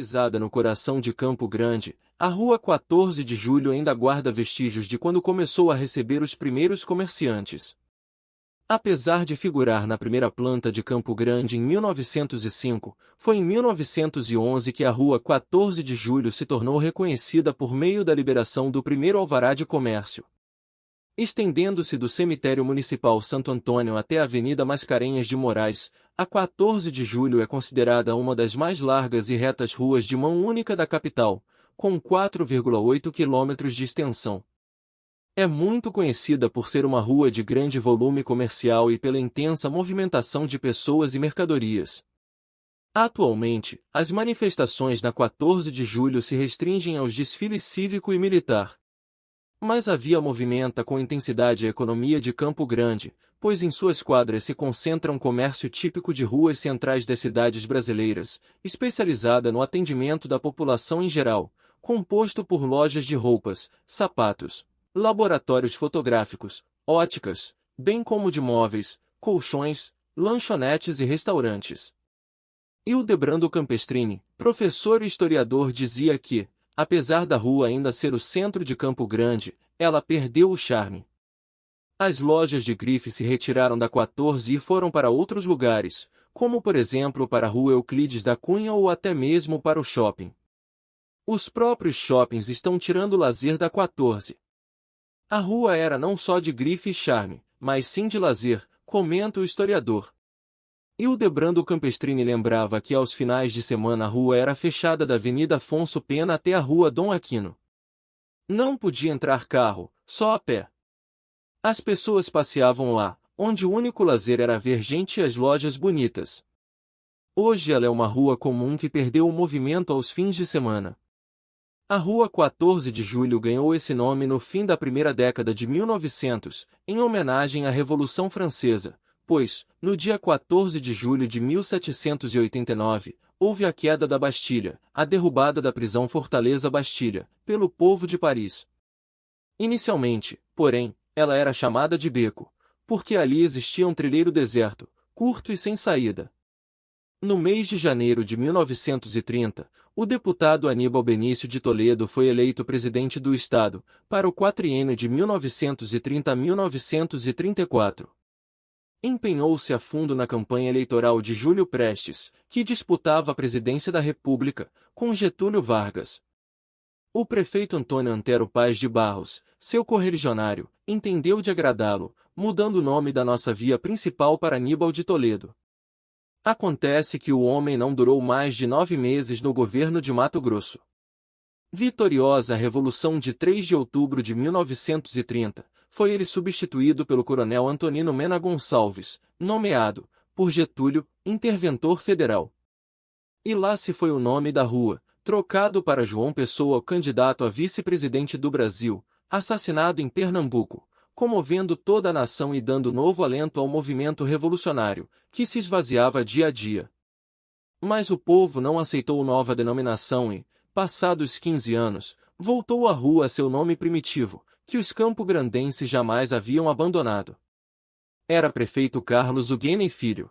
Localizada no coração de Campo Grande, a Rua 14 de Julho ainda guarda vestígios de quando começou a receber os primeiros comerciantes. Apesar de figurar na primeira planta de Campo Grande em 1905, foi em 1911 que a Rua 14 de Julho se tornou reconhecida por meio da liberação do primeiro alvará de comércio. Estendendo-se do Cemitério Municipal Santo Antônio até a Avenida Mascarenhas de Moraes, a 14 de Julho é considerada uma das mais largas e retas ruas de mão única da capital, com 4,8 quilômetros de extensão. É muito conhecida por ser uma rua de grande volume comercial e pela intensa movimentação de pessoas e mercadorias. Atualmente, as manifestações na 14 de Julho se restringem aos desfiles cívico e militar. Mas a via movimenta com intensidade a economia de Campo Grande, pois em suas quadras se concentra um comércio típico de ruas centrais das cidades brasileiras, especializada no atendimento da população em geral, composto por lojas de roupas, sapatos, laboratórios fotográficos, óticas, bem como de móveis, colchões, lanchonetes e restaurantes. Hildebrando Campestrini, professor e historiador, dizia que, apesar da rua ainda ser o centro de Campo Grande, ela perdeu o charme. As lojas de grife se retiraram da 14 e foram para outros lugares, como por exemplo para a Rua Euclides da Cunha ou até mesmo para o shopping. Os próprios shoppings estão tirando o lazer da 14. A rua era não só de grife e charme, mas sim de lazer, comenta o historiador. Hildebrando Campestrini lembrava que aos finais de semana a rua era fechada da Avenida Afonso Pena até a Rua Dom Aquino. Não podia entrar carro, só a pé. As pessoas passeavam lá, onde o único lazer era ver gente e as lojas bonitas. Hoje ela é uma rua comum que perdeu o movimento aos fins de semana. A Rua 14 de Julho ganhou esse nome no fim da primeira década de 1900, em homenagem à Revolução Francesa, pois, no dia 14 de julho de 1789, houve a queda da Bastilha, a derrubada da prisão Fortaleza Bastilha, pelo povo de Paris. Inicialmente, porém, ela era chamada de Beco, porque ali existia um trilheiro deserto, curto e sem saída. No mês de janeiro de 1930, o deputado Aníbal Benício de Toledo foi eleito presidente do Estado, para o quatriênio de 1930 a 1934. Empenhou-se a fundo na campanha eleitoral de Júlio Prestes, que disputava a presidência da República, com Getúlio Vargas. O prefeito Antônio Antero Paz de Barros, seu correligionário, entendeu de agradá-lo, mudando o nome da nossa via principal para Aníbal de Toledo. Acontece que o homem não durou mais de 9 meses no governo de Mato Grosso. Vitoriosa a Revolução de 3 de outubro de 1930, foi ele substituído pelo coronel Antonino Mena Gonçalves, nomeado, por Getúlio, interventor federal. E lá se foi o nome da rua, trocado para João Pessoa, candidato a vice-presidente do Brasil, assassinado em Pernambuco, comovendo toda a nação e dando novo alento ao movimento revolucionário, que se esvaziava dia a dia. Mas o povo não aceitou nova denominação e, passados 15 anos, voltou a rua a seu nome primitivo, que os campograndenses jamais haviam abandonado. Era prefeito Carlos Uguene Filho.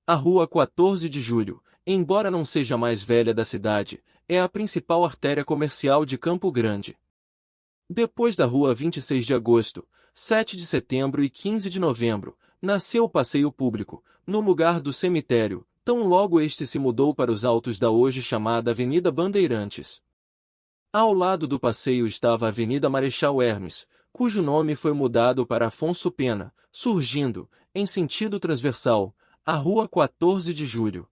A Rua 14 de Julho, embora não seja a mais velha da cidade, é a principal artéria comercial de Campo Grande. Depois da Rua 26 de Agosto, 7 de Setembro e 15 de Novembro, nasceu o Passeio Público, no lugar do cemitério, tão logo este se mudou para os altos da hoje chamada Avenida Bandeirantes. Ao lado do passeio estava a Avenida Marechal Hermes, cujo nome foi mudado para Afonso Pena, surgindo, em sentido transversal, a Rua 14 de Julho.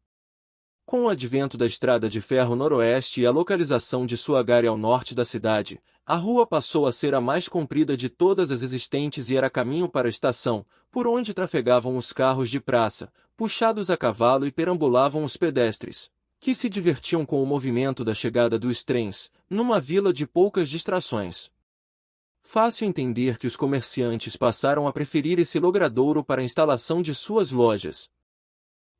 Com o advento da Estrada de Ferro Noroeste e a localização de sua área ao norte da cidade, a rua passou a ser a mais comprida de todas as existentes e era caminho para a estação, por onde trafegavam os carros de praça, puxados a cavalo e perambulavam os pedestres, que se divertiam com o movimento da chegada dos trens, numa vila de poucas distrações. Fácil entender que os comerciantes passaram a preferir esse logradouro para a instalação de suas lojas.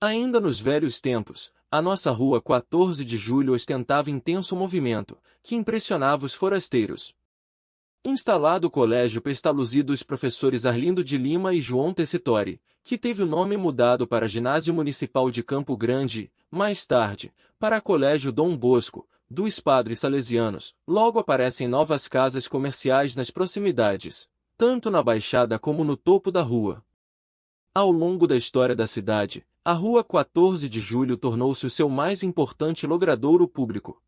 Ainda nos velhos tempos, a nossa Rua 14 de Julho ostentava intenso movimento, que impressionava os forasteiros. Instalado o Colégio Pestalozzi dos professores Arlindo de Lima e João Tessitori, que teve o nome mudado para Ginásio Municipal de Campo Grande, mais tarde, para Colégio Dom Bosco, dos Padres Salesianos. Logo aparecem novas casas comerciais nas proximidades, tanto na Baixada como no topo da rua. Ao longo da história da cidade, a Rua 14 de Julho tornou-se o seu mais importante logradouro público.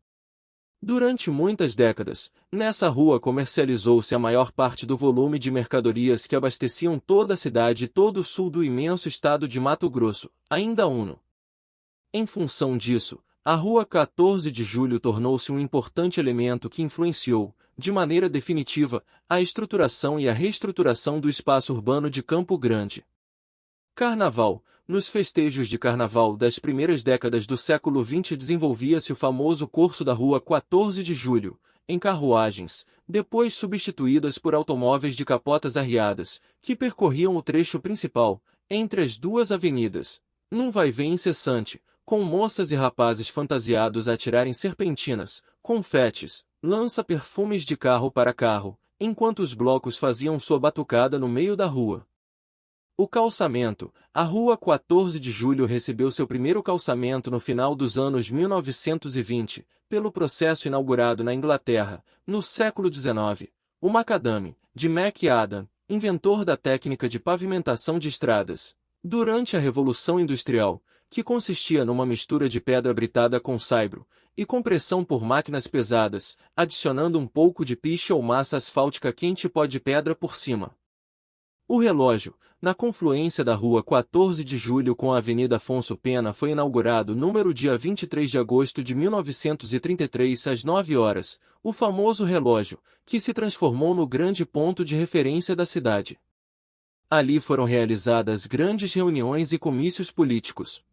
Durante muitas décadas, nessa rua comercializou-se a maior parte do volume de mercadorias que abasteciam toda a cidade e todo o sul do imenso estado de Mato Grosso, ainda uno. Em função disso, a Rua 14 de Julho tornou-se um importante elemento que influenciou, de maneira definitiva, a estruturação e a reestruturação do espaço urbano de Campo Grande. Carnaval. Nos festejos de carnaval das primeiras décadas do século XX desenvolvia-se o famoso curso da Rua 14 de Julho, em carruagens, depois substituídas por automóveis de capotas arriadas, que percorriam o trecho principal, entre as duas avenidas, num vai-vem incessante, com moças e rapazes fantasiados a atirarem serpentinas, confetes, lança-perfumes de carro para carro, enquanto os blocos faziam sua batucada no meio da rua. O calçamento. A Rua 14 de Julho recebeu seu primeiro calçamento no final dos anos 1920, pelo processo inaugurado na Inglaterra, no século XIX. O macadame, de McAdam, inventor da técnica de pavimentação de estradas, durante a Revolução Industrial, que consistia numa mistura de pedra britada com saibro, e compressão por máquinas pesadas, adicionando um pouco de piche ou massa asfáltica quente e pó de pedra por cima. O relógio, na confluência da Rua 14 de Julho com a Avenida Afonso Pena, foi inaugurado no dia 23 de agosto de 1933 às 9 horas, o famoso relógio, que se transformou no grande ponto de referência da cidade. Ali foram realizadas grandes reuniões e comícios políticos.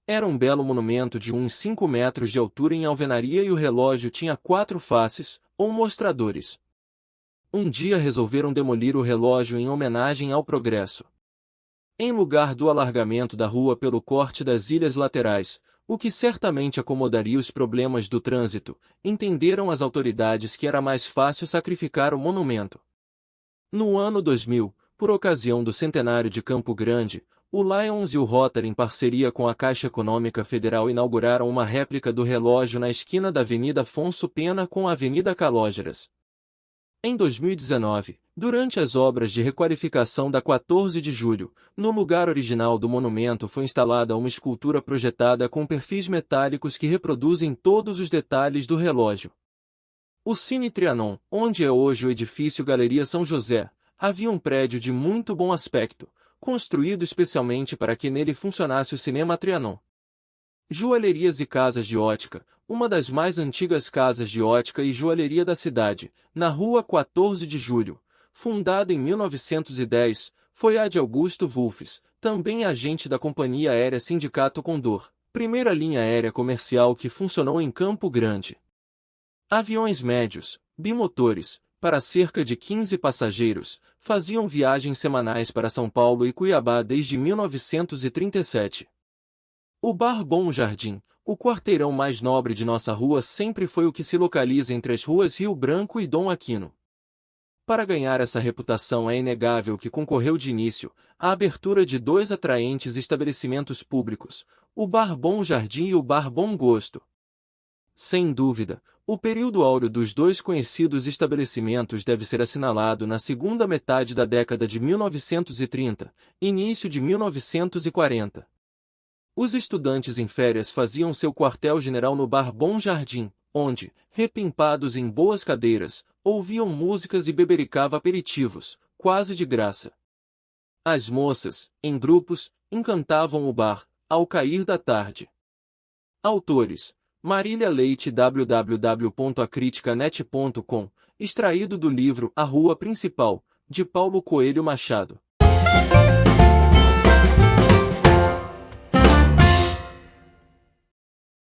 Era um belo monumento de uns 5 metros de altura em alvenaria e o relógio tinha 4 faces, ou mostradores. Um dia resolveram demolir o relógio em homenagem ao progresso. Em lugar do alargamento da rua pelo corte das ilhas laterais, o que certamente acomodaria os problemas do trânsito, entenderam as autoridades que era mais fácil sacrificar o monumento. No ano 2000, por ocasião do centenário de Campo Grande, o Lions e o Rotary, em parceria com a Caixa Econômica Federal, inauguraram uma réplica do relógio na esquina da Avenida Afonso Pena com a Avenida Calógeras. Em 2019, durante as obras de requalificação da 14 de Julho, no lugar original do monumento foi instalada uma escultura projetada com perfis metálicos que reproduzem todos os detalhes do relógio. O Cine Trianon, onde é hoje o edifício Galeria São José, havia um prédio de muito bom aspecto, construído especialmente para que nele funcionasse o Cinema Trianon. Joalherias e casas de ótica, uma das mais antigas casas de ótica e joalheria da cidade, na Rua 14 de Julho, fundada em 1910, foi a de Augusto Wolffs, também agente da Companhia Aérea Sindicato Condor, primeira linha aérea comercial que funcionou em Campo Grande. Aviões médios, bimotores, para cerca de 15 passageiros, faziam viagens semanais para São Paulo e Cuiabá desde 1937. O Bar Bom Jardim, o quarteirão mais nobre de nossa rua, sempre foi o que se localiza entre as ruas Rio Branco e Dom Aquino. Para ganhar essa reputação é inegável que concorreu de início a abertura de 2 atraentes estabelecimentos públicos, o Bar Bom Jardim e o Bar Bom Gosto. Sem dúvida, o período áureo dos 2 conhecidos estabelecimentos deve ser assinalado na segunda metade da década de 1930, início de 1940. Os estudantes em férias faziam seu quartel-general no Bar Bom Jardim, onde, repimpados em boas cadeiras, ouviam músicas e bebericavam aperitivos, quase de graça. As moças, em grupos, encantavam o bar, ao cair da tarde. Autores: Marília Leite, www.acriticanet.com, extraído do livro A Rua Principal, de Paulo Coelho Machado.